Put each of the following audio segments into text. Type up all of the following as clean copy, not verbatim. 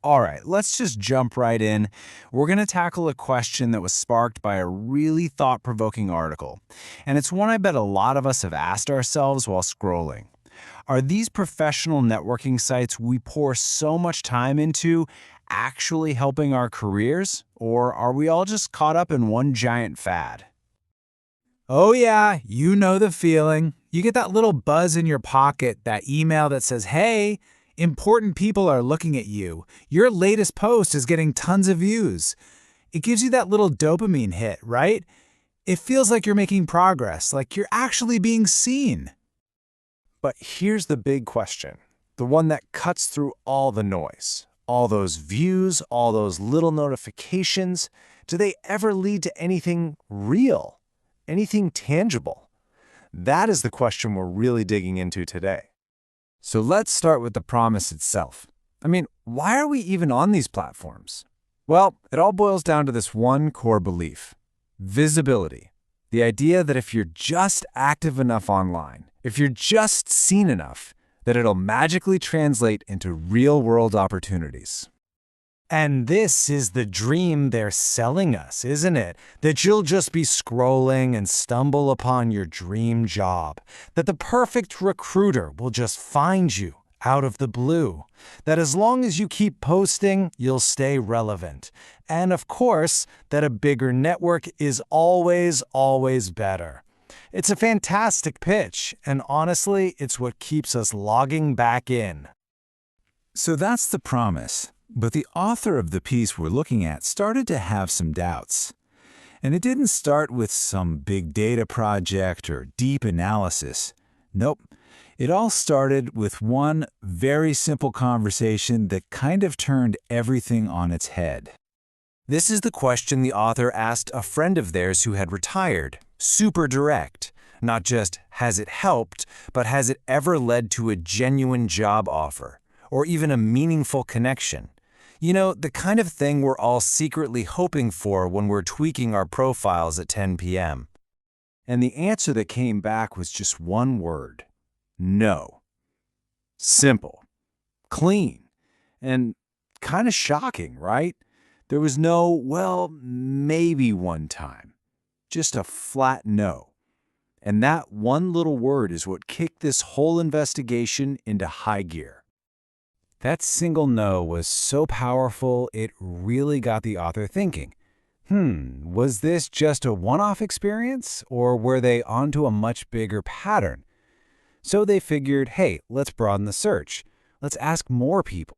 All right, let's just jump right in. We're going to tackle a question that was sparked by a really thought-provoking article. And it's one I bet a lot of us have asked ourselves while scrolling. Are these professional networking sites we pour so much time into actually helping our careers? Or are we all just caught up in one giant fad? Oh, yeah, you know the feeling. You get that little buzz in your pocket, that email that says, hey, important people are looking at you. Your latest post is getting tons of views. It gives you that little dopamine hit, right? It feels like you're making progress, like you're actually being seen. But here's the big question, the one that cuts through all the noise. All those views, all those little notifications, do they ever lead to anything real? Anything tangible? That is the question we're really digging into today. So let's start with the promise itself. I mean, why are we even on these platforms? Well, it all boils down to this one core belief: visibility. The idea that if you're just active enough online, if you're just seen enough, that it'll magically translate into real-world opportunities. And this is the dream they're selling us, isn't it? That you'll just be scrolling and stumble upon your dream job. That the perfect recruiter will just find you out of the blue. That as long as you keep posting, you'll stay relevant. And of course, that a bigger network is always, always better. It's a fantastic pitch, and honestly, it's what keeps us logging back in. So that's the promise. But the author of the piece we're looking at started to have some doubts. And it didn't start with some big data project or deep analysis. Nope. It all started with one very simple conversation that kind of turned everything on its head. This is the question the author asked a friend of theirs who had retired. Super direct. Not just, has it helped, but has it ever led to a genuine job offer, or even a meaningful connection? You know, the kind of thing we're all secretly hoping for when we're tweaking our profiles at 10 p.m. And the answer that came back was just one word: no. Simple, clean, and kind of shocking, right? There was no, well, maybe one time. Just a flat no. And that one little word is what kicked this whole investigation into high gear. That single no was so powerful, it really got the author thinking. Was this just a one-off experience, or were they onto a much bigger pattern? So they figured, hey, let's broaden the search. Let's ask more people.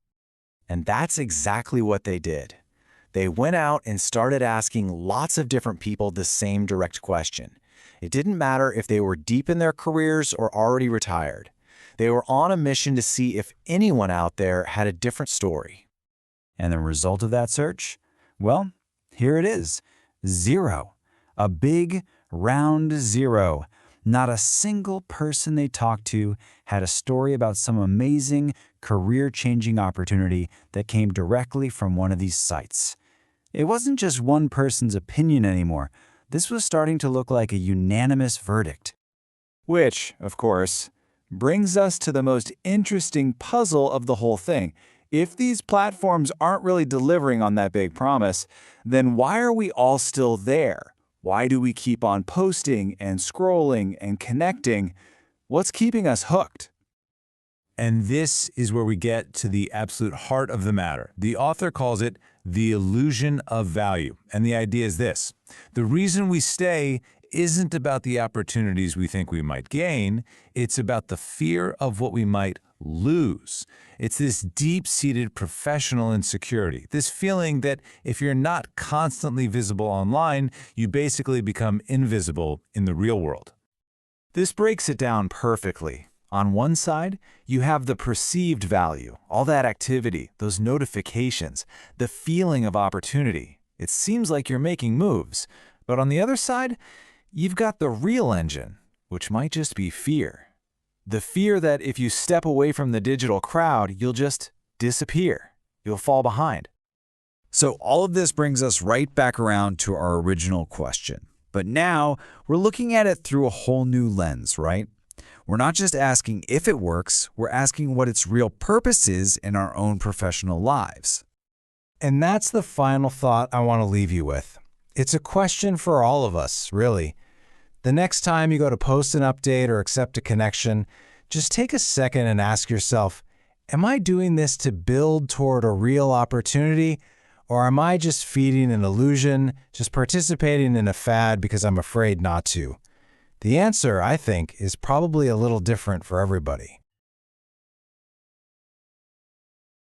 And that's exactly what they did. They went out and started asking lots of different people the same direct question. It didn't matter if they were deep in their careers or already retired. They were on a mission to see if anyone out there had a different story. And the result of that search? Well, here it is. 0. A big, round 0. Not a single person they talked to had a story about some amazing, career-changing opportunity that came directly from one of these sites. It wasn't just one person's opinion anymore. This was starting to look like a unanimous verdict. Which, of course, brings us to the most interesting puzzle of the whole thing. If these platforms aren't really delivering on that big promise, then why are we all still there? Why do we keep on posting and scrolling and connecting? What's keeping us hooked? And this is where we get to the absolute heart of the matter. The author calls it the illusion of value. And the idea is this: the reason we stay isn't about the opportunities we think we might gain, it's about the fear of what we might lose. It's this deep-seated professional insecurity, this feeling that if you're not constantly visible online, you basically become invisible in the real world. This breaks it down perfectly. On one side, you have the perceived value, all that activity, those notifications, the feeling of opportunity. It seems like you're making moves. But on the other side, you've got the real engine, which might just be fear. The fear that if you step away from the digital crowd, you'll just disappear. You'll fall behind. So all of this brings us right back around to our original question. But now we're looking at it through a whole new lens, right? We're not just asking if it works, we're asking what its real purpose is in our own professional lives. And that's the final thought I want to leave you with. It's a question for all of us, really. The next time you go to post an update or accept a connection, just take a second and ask yourself, am I doing this to build toward a real opportunity, or am I just feeding an illusion, just participating in a fad because I'm afraid not to? The answer, I think, is probably a little different for everybody.